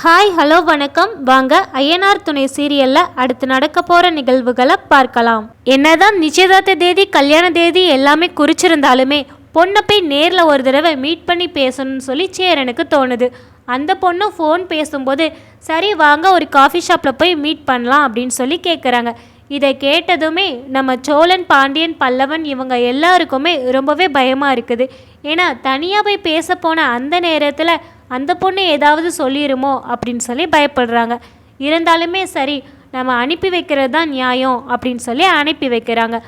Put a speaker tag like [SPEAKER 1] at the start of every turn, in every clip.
[SPEAKER 1] Hi hello வணக்கம். வாங்க ஐயனார் துணை சீரியலில் அடுத்து நடக்க போகிற நிகழ்வுகளை பார்க்கலாம். என்னதான் நிச்சயதார்த்த தேதி கல்யாண தேதி எல்லாமே குறிச்சிருந்தாலுமே பொண்ணை போய் நேரில் ஒரு தடவை மீட் பண்ணி பேசணும்னு சொல்லி சேரனுக்கு தோணுது. அந்த பொண்ணு ஃபோன் பேசும்போது சரி வாங்க ஒரு காஃபி ஷாப்பில் போய் மீட் பண்ணலாம் அப்படின்னு சொல்லி கேட்குறாங்க. இதை கேட்டதுமே நம்ம சோழன், பாண்டியன், பல்லவன் இவங்க எல்லாருக்குமே ரொம்பவே பயமாக இருக்குது. ஏன்னா தனியாக போய் பேச போன அந்த நேரத்தில் அந்த பொண்ணு ஏதாவது சொல்லிடுமோ அப்படின்னு சொல்லி பயப்படுறாங்க. இருந்தாலுமே சரி நம்ம அனுப்பி வைக்கிறது தான் நியாயம் அப்படின்னு சொல்லி அனுப்பி வைக்கிறாங்க.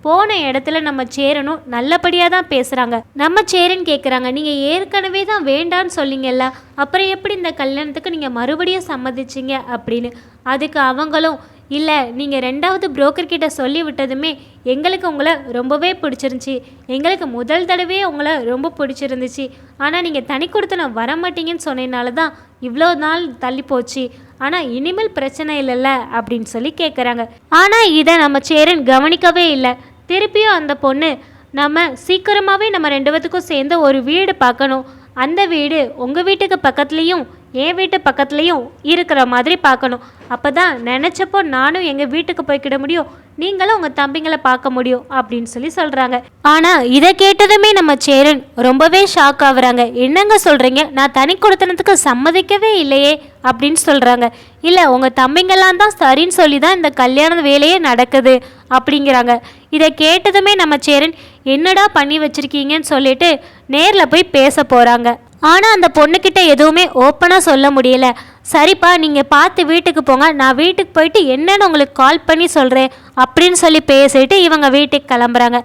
[SPEAKER 1] போன இடத்துல நம்ம சேரனும் நல்லபடியாக தான் பேசுகிறாங்க. நம்ம சேரன் கேட்குறாங்க, நீங்கள் ஏற்கனவே தான் வேண்டான்னு சொல்லிங்கல்ல, அப்புறம் எப்படி இந்த கல்யாணத்துக்கு நீங்கள் மறுபடியும் சம்மதிச்சிங்க அப்படின்னு. அதுக்கு அவங்களும் இல்லை, நீங்கள் ரெண்டாவது புரோக்கர்கிட்ட சொல்லி விட்டதுமே எங்களுக்கு உங்களை ரொம்பவே பிடிச்சிருந்துச்சி, எங்களுக்கு முதல் தடவையே உங்களை ரொம்ப பிடிச்சிருந்துச்சு, ஆனால் நீங்கள் தனி கொடுத்து நான் வரமாட்டீங்கன்னு சொன்னதுனால தான் இவ்வளோ நாள் தள்ளி போச்சு, ஆனால் இனிமேல் பிரச்சனை இல்லைல்ல அப்படின்னு சொல்லி கேட்குறாங்க. ஆனால் இதை நம்ம சேரன் கவனிக்கவே இல்லை. திருப்பியும் அந்த பொண்ணு நம்ம சீக்கிரமாகவே நம்ம ரெண்டு பேத்துக்கும் சேர்ந்து ஒரு வீடு பார்க்கணும், அந்த வீடு உங்கள் வீட்டுக்கு பக்கத்துலேயும் என் வீட்டு பக்கத்துலேயும் இருக்கிற மாதிரி பார்க்கணும், அப்போ தான் நினச்சப்போ நானும் எங்கள் வீட்டுக்கு போய்க்கிட முடியும், நீங்களும் உங்கள் தம்பிங்களை பார்க்க முடியும் அப்படின்னு சொல்லி சொல்கிறாங்க. ஆனால் இதை கேட்டதுமே நம்ம சேரன் ரொம்பவே ஷாக் ஆகுறாங்க. என்னங்க சொல்கிறீங்க, நான் தனி கொடுத்தனத்துக்கு சம்மதிக்கவே இல்லையே அப்படின்னு சொல்கிறாங்க. இல்லை, உங்கள் தம்பிங்கெல்லாம் தான் சரின்னு சொல்லி தான் இந்த கல்யாண வேலையே நடக்குது அப்படிங்கிறாங்க. இதை கேட்டதுமே நம்ம சேரன் என்னடா பண்ணி வச்சுருக்கீங்கன்னு சொல்லிட்டு நேரில் போய் பேச போகிறாங்க. ஆனால் அந்த பொண்ணுக்கிட்ட எதுவுமே ஓப்பனாக சொல்ல முடியல. சரிப்பா, நீங்கள் பார்த்து வீட்டுக்கு போங்க, நான் வீட்டுக்கு போயிட்டு என்னன்னு உங்களுக்கு கால் பண்ணி சொல்கிறேன் அப்படின்னு சொல்லி பேசிட்டு இவங்க வீட்டுக்கு கிளம்புறாங்க.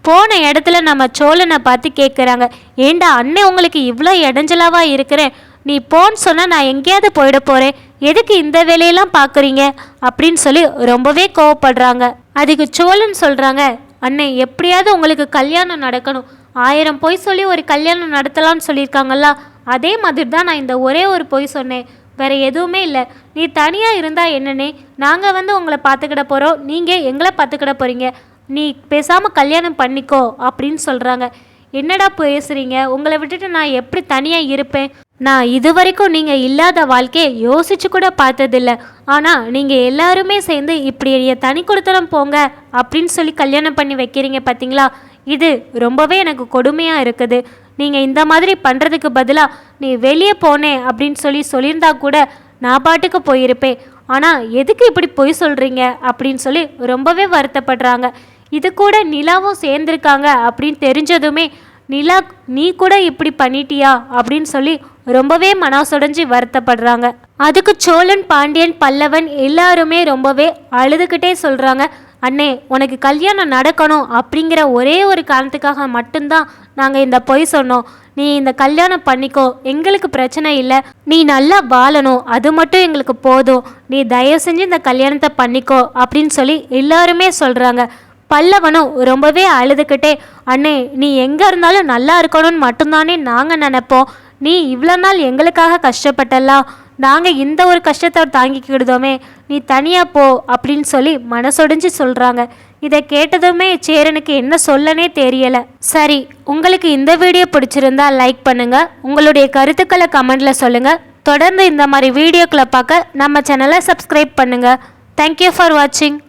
[SPEAKER 1] போன இடத்துல நம்ம சோழனை பார்த்து கேட்குறாங்க, ஏண்டா அண்ணன் உங்களுக்கு இவ்வளோ இடைஞ்சலாவா இருக்கிறேன், நீ போன்னு சொன்னால் நான் எங்கேயாவது போயிட போகிறேன், எதுக்கு இந்த வேலையெல்லாம் பார்க்குறீங்க அப்படின்னு சொல்லி ரொம்பவே கோவப்படுறாங்க. அதுக்கு சோழன் சொல்கிறாங்க, அண்ணன் எப்படியாவது உங்களுக்கு கல்யாணம் நடக்கணும், 1000 பொய் சொல்லி ஒரு கல்யாணம் நடத்தலான்னு சொல்லியிருக்காங்களா, அதே மாதிரி தான் நான் இந்த ஒரே ஒரு பொய் சொன்னேன், வேறு எதுவுமே இல்லை, நீ தனியாக இருந்தால் என்னன்னே, நாங்கள் உங்களை பார்த்துக்கிட போகிறோம், நீங்கள் எங்களை பார்த்துக்கிட போகிறீங்க, நீ பேசாமல் கல்யாணம் பண்ணிக்கோ அப்படின்னு சொல்கிறாங்க. என்னடா பேசுகிறீங்க, உங்களை விட்டுட்டு நான் எப்படி தனியாக இருப்பேன், நான் இது வரைக்கும் நீங்கள் இல்லாத வாழ்க்கையை யோசிச்சு கூட பார்த்ததில்ல, ஆனால் நீங்கள் எல்லாருமே சேர்ந்து இப்படி தனி கொடுத்தனம் போங்க அப்படின்னு சொல்லி கல்யாணம் பண்ணி வைக்கிறீங்க பார்த்தீங்களா, இது ரொம்பவே எனக்கு கொடுமையாக இருக்குது, நீங்கள் இந்த மாதிரி பண்ணுறதுக்கு பதிலாக நீ வெளியே போனேன் அப்படின்னு சொல்லியிருந்தா கூட நான் பாட்டுக்கு போயிருப்பேன், ஆனால் எதுக்கு இப்படி பொய் சொல்கிறீங்க அப்படின்னு சொல்லி ரொம்பவே வருத்தப்படுறாங்க. இது கூட நிலாவும் சேர்ந்துருக்காங்க அப்படின்னு தெரிஞ்சதுமே நிலா நீ கூட இப்படி பண்ணிட்டியா அப்படின்னு சொல்லி ரொம்பவே மனசுடைஞ்சு வருத்தப்படுறாங்க. அதுக்கு சோழன், பாண்டியன், பல்லவன் எல்லாருமே ரொம்பவே அழுதுகிட்டே சொல்கிறாங்க, அண்ணே உனக்கு கல்யாணம் நடக்கணும் அப்படிங்கிற ஒரே ஒரு காரணத்துக்காக மட்டும்தான் நாங்கள் இந்த பொய் சொன்னோம், நீ இந்த கல்யாணம் பண்ணிக்கோ, எங்களுக்கு பிரச்சனை இல்லை, நீ நல்லா வாழணும், அது மட்டும் எங்களுக்கு போதும், நீ தயவு செஞ்சு இந்த கல்யாணத்தை பண்ணிக்கோ அப்படின்னு சொல்லி எல்லாருமே சொல்கிறாங்க. பல்லவனும் ரொம்பவே அழுதுகிட்டே, அண்ணே நீ எங்கே இருந்தாலும் நல்லா இருக்கணும்னு மட்டும்தானே நாங்கள் நினைப்போம், நீ இவ்வளோ நாள் எங்களுக்காக கஷ்டப்பட்டலாம், நாங்கள் இந்த ஒரு கஷ்டத்தை தாங்கிக்கிடுதோமே, நீ தனியாக போ அப்படின்னு சொல்லி மனசொடிஞ்சு சொல்கிறாங்க. இதை கேட்டதுமே சேரனுக்கு என்ன சொல்லனே தெரியலை. சரி, உங்களுக்கு இந்த வீடியோ பிடிச்சிருந்தா லைக் பண்ணுங்கள், உங்களுடைய கருத்துக்களை கமெண்டில் சொல்லுங்கள், தொடர்ந்து இந்த மாதிரி வீடியோக்களை பார்க்க நம்ம சேனலை சப்ஸ்கிரைப் பண்ணுங்கள். தேங்க்யூ ஃபார் வாட்சிங்.